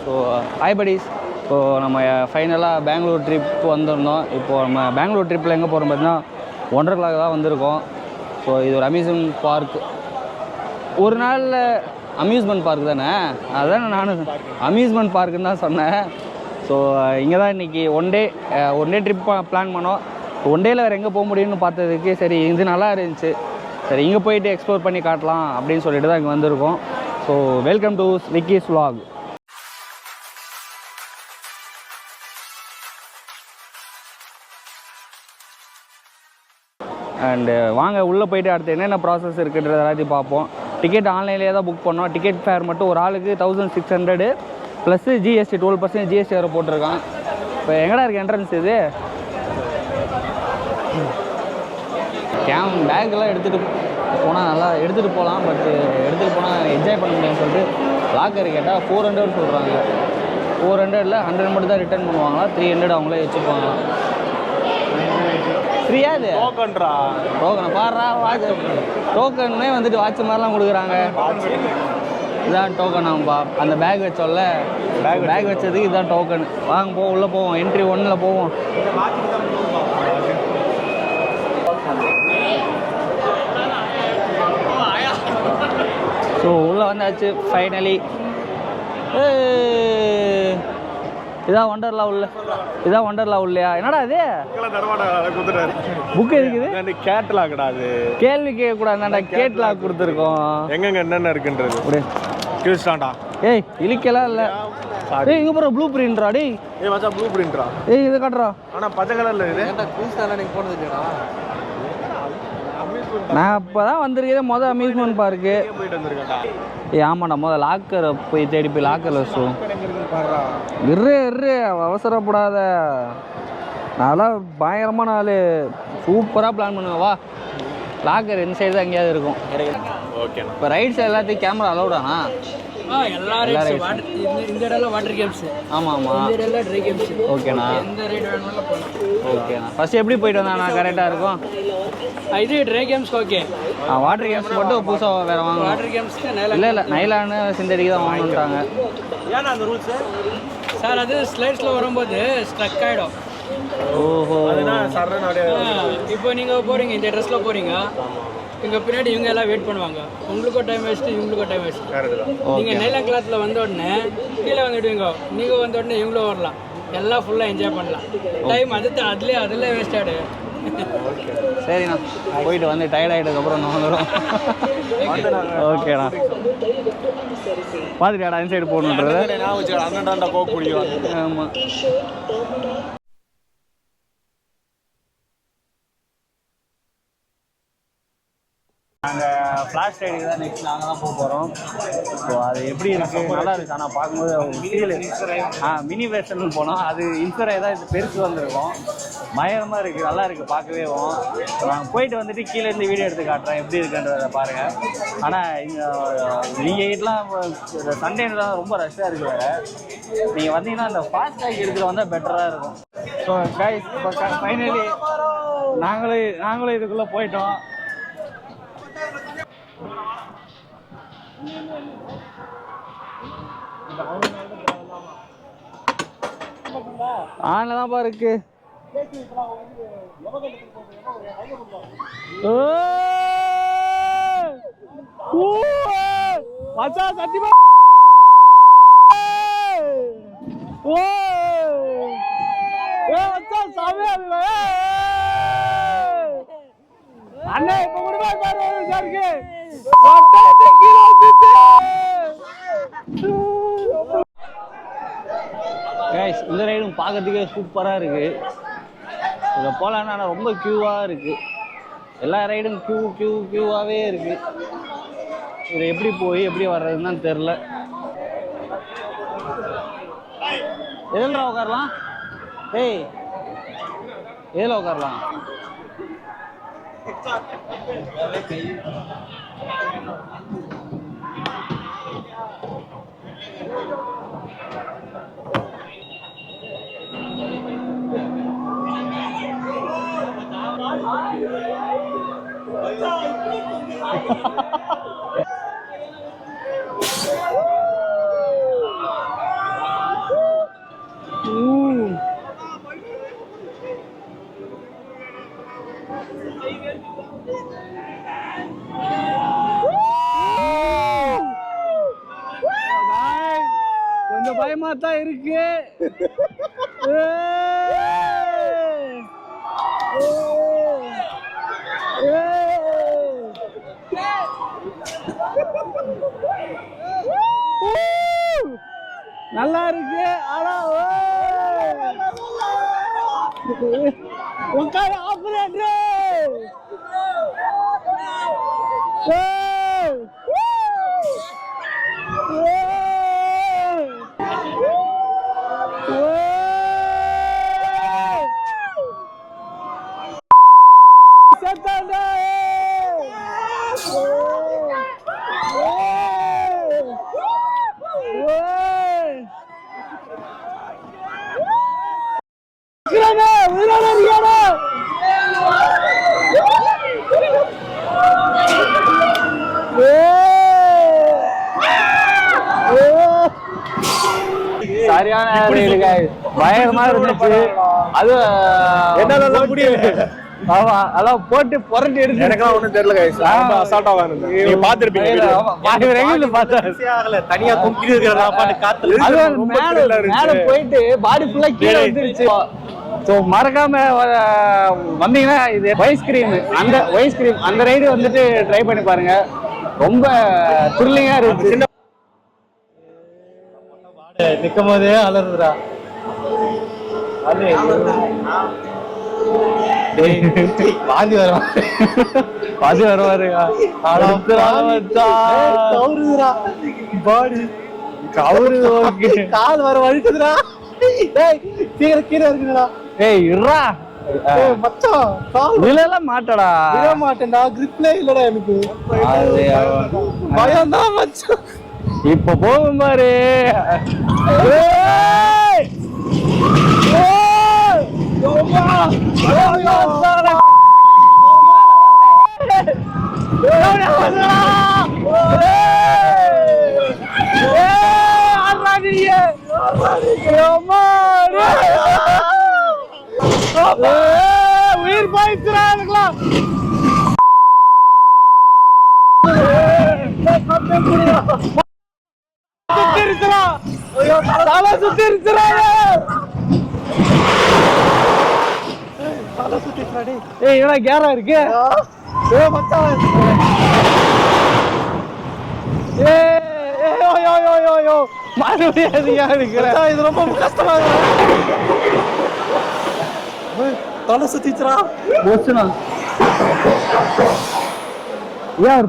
So hi buddies. இப்போது நம்ம ஃபைனலாக பெங்களூர் ட்ரிப் வந்திருந்தோம். இப்போது நம்ம பெங்களூர் ட்ரிப்பில் எங்கே போகிறோம் பார்த்தீங்கன்னா ஒண்டர்லாக்கு தான் வந்திருக்கோம். ஸோ இது ஒரு அம்யூஸ்மெண்ட் பார்க். ஒரு நாளில் அம்யூஸ்மெண்ட் பார்க் தானே, அதுதான் நான் அம்யூஸ்மெண்ட் பார்க்குன்னு தான் சொன்னேன். ஸோ இங்கே தான் இன்றைக்கி ஒன் டே ட்ரிப் பிளான் பண்ணோம். ஒன் டேயில் வேறு எங்கே போக முடியும்னு பார்த்ததுக்கு சரி இது நல்லா இருந்துச்சு, சரி இங்கே போயிட்டு எக்ஸ்ப்ளோர் பண்ணி காட்டலாம் அப்படின்னு சொல்லிட்டு தான் இங்கே வந்திருக்கோம். So welcome to Vicky's vlog. And வாங்க உள்ளே போய்ட்டு அடுத்து என்னென்ன ப்ராசஸ் இருக்குன்றது எல்லாத்தையும் பார்ப்போம். டிக்கெட் ஆன்லைன்லேயே தான் புக் பண்ணோம். டிக்கெட் ஃபேர் மட்டும் ஒரு ஆளுக்கு 1600 ப்ளஸ் ஜிஎஸ்டி 12% ஜிஎஸ்டி வேறு போட்டிருக்கான். இப்போ எங்கடா இருக்குது என்ட்ரன்ஸ்? இது பேக்கெல்லாம் எடுத்துகிட்டு போனால் நல்லா எடுத்துகிட்டு போகலாம், பட் எடுத்துகிட்டு போனால் என்ஜாய் பண்ண முடியும்னு சொல்லிட்டு லாக்கர் கேட்டால் 400 சொல்கிறாங்க. 400ல் 100 மட்டும் தான் ரிட்டர்ன் பண்ணுவாங்களா, 300 அவங்களே வச்சுப்பாங்களாம். ஃப்ரீயா இது? டோக்கன்ரா, டோக்கனை பாடுறா. வாட்ச் டோக்கன்னே வந்துட்டு வாட்ச் மாதிரிலாம் கொடுக்குறாங்க. இதுதான் டோக்கன். ஆகும்பா அந்த பேக் வச்சோல்ல, பேக் வச்சதுக்கு இதுதான் டோக்கன். வாங்க போவோம், உள்ளே போவோம். என்ட்ரி 1ல் போவோம். ஸோ உள்ளே வந்தாச்சு ஃபைனலி. இதான் ஒண்டர்லா உள்ள, இதான் ஒண்டர்லா உள்ளயா? என்னடா இது புக் இருக்குது? கேட்லாக்டா. அது கேள்வி கேட்கக்கூடாதுடா, கேட்லாக் கொடுத்துருக்கோம். எங்கெங்க என்னென்ன இருக்குன்றது கிறிஸ்டாண்டா. ஏய் இலிக்கலாம் இல்லை. ஏய் இங்கே போகிற ப்ளூ பிரிண்ட்ரா. டேய் ஏய் மச்சான் ப்ளூ பிரிண்ட்ரா. ஏய் இதை காட்டுறா. ஆனால் பச்சை கலரில் இது. கிறிஸ்டாண்டா நீங்கள் போனது இல்லையா? நான் இப்போ தான் வந்திருக்கேன் மொதல் அம்யூஸ்மெண்ட் பார்க்கு. போயிட்டு வந்திருக்கேன்டா. ஏய் ஆமாண்டா, முதல் லாக்கரை போய் தேடி போய் லாக்கரில் வச்சோம். இரு அவசரப்படாத, நான்லாம் பயங்கரமான ஆள். சூப்பராக பிளான் பண்ணுவேன். வா, லாக்கர் இந்த சைடு தான் எங்கேயாவது இருக்கும். ஓகே. இப்போ ரைட் சைடு எல்லாத்தையும் கேமரா அலௌடானா? இந்த இடம்லாம் வாட்டர் கேம்ஸ். ஆமாம் இந்த இடம்லாம் ட்ரை கேம்ஸ். ஓகேண்ணா, எந்த ரைடு வேணும்னாலும் போகலாம். ஓகேண்ணா. ஃபஸ்ட்டு எப்படி போயிட்டு வந்தாண்ணா கரெக்டாக இருக்கும்? இது ட்ரை கேம்ஸ்க்கு ஓகே. வாட்டர் கேம்ஸ் மட்டும் புதுசாக வேறு வாங்க. வாட்டர் கேம்ஸ்க்கு இல்லை நைலானு சிந்தடிக்கு தான் வாங்கணுன்ட்டாங்க. ஏன்னா அந்த ரூல்ஸ் சார் அது ஸ்லைட்ஸில் வரும்போது ஸ்ட்ரக் ஆகிடும். ஓஹோ. அதுதான் சார். இப்போ நீங்கள் போகிறீங்க, இந்த ட்ரெஸ்ஸில் போகிறீங்க, இங்கே பின்னாடி இவங்க எல்லாம் வெயிட் பண்ணுவாங்க. உங்களுக்கும் டைம் வேஸ்ட்டு, இவங்களுக்கும் டைம் வேஸ்ட்டு. நீங்கள் நைலான் கிளாத்தில் வந்த உடனே கீழே வந்துடுவீங்க, நீங்கள் வந்த உடனே இவங்களும் வரலாம், எல்லாம் ஃபுல்லாக என்ஜாய் பண்ணலாம். டைம் அதில் வேஸ்ட் ஆகிடு. சரிண்ணா, போயிட்டு வந்து டயர்ட் ஆகிட்டதுக்கப்புறம் நான் வந்துடும். ஓகேண்ணா, பார்த்துட்டியாடா இன்சைடு போகணுன்றது? அண்ணன்டா போக முடியும். ஆமாம். நாங்கள் ஃப்ளாஷ் ரைடுக்கு தான் நெக்ஸ்ட் நாங்கள் தான் போக போகிறோம். ஸோ அது எப்படி இருக்குது? நல்லா இருக்குது. ஆனால் பார்க்கும்போது ஃபீல் மினி வெர்ஷன் போனோம், அது இன்ஸ்பயர் தான் இது பெருசு வந்திருக்கோம். பயங்கரமாக இருக்குது, நல்லா இருக்குது பார்க்கவே. நாங்கள் போயிட்டு வந்துட்டு கீழே இருந்து வீடியோ எடுத்து காட்டுறேன் எப்படி இருக்குன்றதை பாருங்கள். ஆனால் நீங்கள் வீட்டெலாம் சண்டேல தான் ரொம்ப ரஷ்ஷாக இருக்குது. வேறு நீங்கள் வந்தீங்கன்னா அந்த ஃபாஸ்ட் ட்ராக் எடுத்துகிட்டு வந்தால் பெட்டராக இருக்கும். ஸோ கைஸ், இப்போ ஃபைனலி நாங்களும் இதுக்குள்ளே போயிட்டோம். ஆன்ல தான் பா இருக்கு. மச்சான் சத்தியமா மச்சான் சாமியா அண்ணா இப்ப கூட பாரு சாருக்கு கைஸ். இந்த ரைடும் பார்க்கறதுக்கே சூப்பராக இருக்குது. இதில் போகலான்னா ஆனால் ரொம்ப க்யூவாக இருக்குது. எல்லா ரைடும் க்யூவாகவே இருக்குது. இதில் எப்படி போய் எப்படி வர்றதுன்னு தான் தெரில. எதில் உட்காரலாம்? ஏய் எதில் உட்காரலாம்? பயமா தான் இருக்கு. நல்லா இருக்கு. ஆனா உட்கார ஆபரேட்டர் சரியான பயங்கரமா இருந்துச்சு. அது என்னால முடியல. ஆமா அதான் போட்டு புரட்டி எடுத்து எனக்கெல்லாம் ஒண்ணும் தெரியல கைஸ். ரொம்ப அசால்ட்டா வாங்குனேன். நீங்க பாத்துருப்பீங்க வீடியோ. தனியா கும்பிட்டு இருக்கறதா பாட்டு காத்துல. அது மேல போயிட்டு பாடி ஃபுல்லா கீழே வந்துருச்சு. ஸோ மறக்காம வந்தீங்கன்னா இது ஐஸ்கிரீம் அந்த ரைடு வந்துட்டு ட்ரை பண்ணி பாருங்க. ரொம்ப த்ரில்லிங்கா இருந்துச்சு. நிக்கும் போதே அலறுதுடா. பாதி வருவாரு. கால் வர வலிக்குதுடா. சீக்கிரம் கீழே இருக்குடா. ஏய் இருடா மச்சான் இதுல மாட்டடா. விட மாட்டேன்டா. கிரிப்லே இல்லடா எனக்கு. பயம் தான் மச்சான். இப்ப போகும் பாரு. உயிர் பாய்ச்சுறாங்களா? ஏய் என்ன கேரா இருக்கு? இது ரொம்ப கஷ்டமா தலை சுத்திச்சுரா. யார்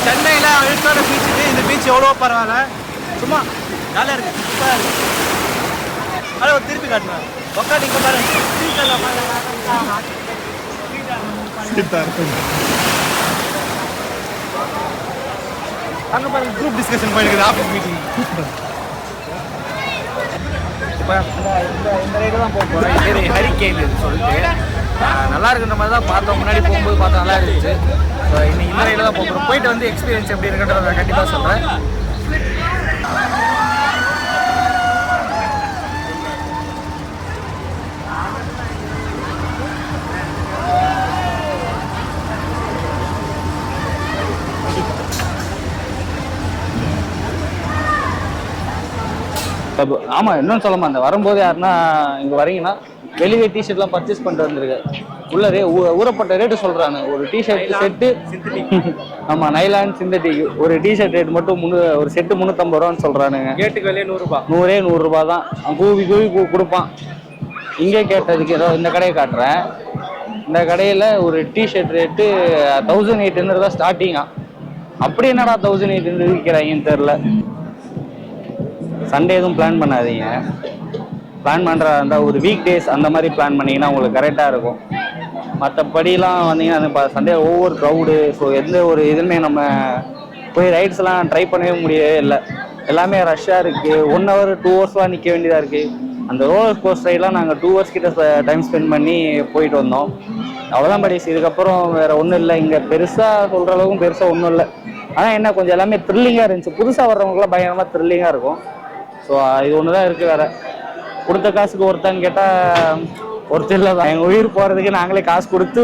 சென்னையில் அழுக்கான பீச்சுக்கு இந்த பீச் எவ்வளோ பரவாயில்ல. சும்மா நல்லா இருக்கு. சூப்பராக இருக்கு. அதை ஒரு திருப்பி காட்டுறேன். உட்காந்து இங்கே பாருங்க. அங்கே பாருங்க குரூப் டிஸ்கஷன் பண்ணிருக்குது. Office meeting. இந்த ரைடு தான் போக போகிறேன். ஹரிகேன் சொல்லிட்டு நல்லா இருக்குன்ற மாதிரி தான் பார்த்தோம். முன்னாடி போகும்போது பார்த்தா நல்லா இருந்துச்சு. இன்னைக்கு இந்த ரைடில் தான் போகிறோம். போயிட்டு வந்து எக்ஸ்பீரியன்ஸ் எப்படி இருக்குன்றத நான் கண்டிப்பாக சொல்கிறேன். ஆமாம் இன்னொன்று சொல்லமா, அந்த வரும்போது யாருன்னா இங்கே வரீங்கன்னா வெளியே டிஷர்ட்லாம் பர்ச்சேஸ் பண்ணிட்டு வந்துருக்கு. உள்ளே ஊறப்பட்ட ரேட்டு சொல்கிறாங்க. ஒரு டிஷர்ட் செட்டு ஆமாம் நைலான் சிந்தட்டிக் ஒரு டிஷர்ட் ரேட் மட்டும் ஒரு செட்டு 350 ரூபான்னு சொல்கிறானுங்க. கேட்டுக்கு வெளியே 100 ரூபா. 100 தான். கூவி கொடுப்பான். இங்கே கேட்டதுக்கு ஏதோ இந்த கடையை காட்டுறேன். இந்த கடையில் ஒரு டிஷர்ட் ரேட்டு 1800 தான் ஸ்டார்டிங்கா. அப்படி என்னடா 1800 விற்கிறாங்கன்னு தெரில. சண்டே எதுவும் பிளான் பண்ணாதீங்க. பிளான் பண்ணுறதா இருந்தால் ஒரு வீக் டேஸ் அந்த மாதிரி பிளான் பண்ணிங்கன்னா உங்களுக்கு கரெக்டாக இருக்கும். மற்றபடிலாம் வந்தீங்கன்னா அது சண்டே ஒவ்வொரு க்ரௌடு. ஸோ எந்த ஒரு இதுவுமே நம்ம போய் ரைட்ஸ்லாம் ட்ரை பண்ணவே முடியவே இல்லை. எல்லாமே ரஷ்ஷாக இருக்குது. 1 hour 2 hours நிற்க வேண்டியதாக இருக்குது. அந்த ரோலர் கோஸ்டர்லாம் நாங்கள் 2 hours கிட்ட டைம் ஸ்பெண்ட் பண்ணி போயிட்டு வந்தோம். அவ்வளோதான் படிச்சு. இதுக்கப்புறம் வேறு ஒன்றும் இல்லை. இங்கே பெருசாக சொல்கிற அளவுக்கும் பெருசாக ஒன்றும் இல்லை. ஆனால் என்ன கொஞ்சம் எல்லாமே த்ரில்லிங்காக இருந்துச்சு. புதுசாக வர்றவங்களுக்குலாம் பயங்கரமாக த்ரில்லிங்காக இருக்கும். ஸோ இது ஒன்று தான் இருக்குது. வேறு கொடுத்த காசுக்கு ஒருத்தான்னு கேட்டால் ஒருத்தர் இல்லை தான். எங்கள் உயிர் போகிறதுக்கு நாங்களே காசு கொடுத்து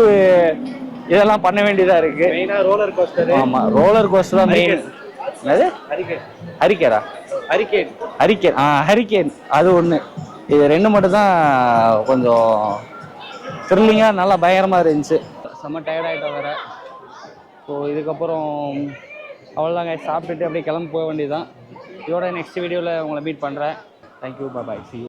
இதெல்லாம் பண்ண வேண்டியதாக இருக்குது. மெயினாக ரோலர் கோஸ்டர். ஆமாம், ரோலர் கோஸ்டர் தான் மெயின். என்னது? ஹரிக்கேனா? ஹரிக்கேன். ஹரிக்கேன் அது ஒன்று. இது 2 மட்டும் தான் கொஞ்சம் த்ரில்லிங்காக நல்லா பயங்கரமாக இருந்துச்சு. செம்ம டயர்டாகிட்டோம் வேறு. ஸோ இதுக்கப்புறம் அவ்வளோதாங்க. சாப்பிட்டுட்டு அப்படியே கிளம்பி போக வேண்டியதுதான். இதோட நெக்ஸ்ட் வீடியோவில் உங்களை மீட் பண்ணுறேன். Thank you, bye. C you.